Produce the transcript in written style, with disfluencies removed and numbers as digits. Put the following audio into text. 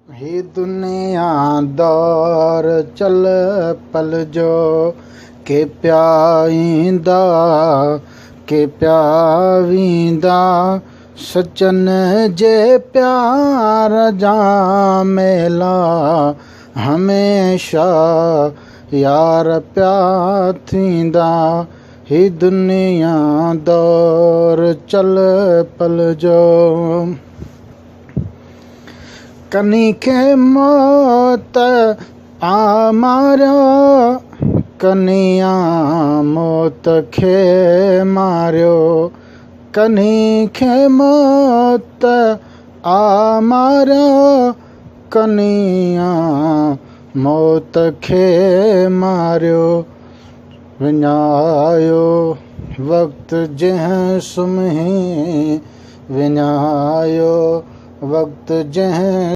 हे दुनिया दौर चल पल जो के प्याईंदा के प्यावींदा सचन जे प्यार जा मेला हमेशा यार प्या थींदा। हे दुनिया दौर चल पल जो कनी खे मौत आ मारियो कनिया मौत खे मारियो कनी खे मौत आ मारियो कनिया मौत खे मारियो। विञायो वक़्तु जंहिं सुम्ही विञायो वक़्तु जंहिं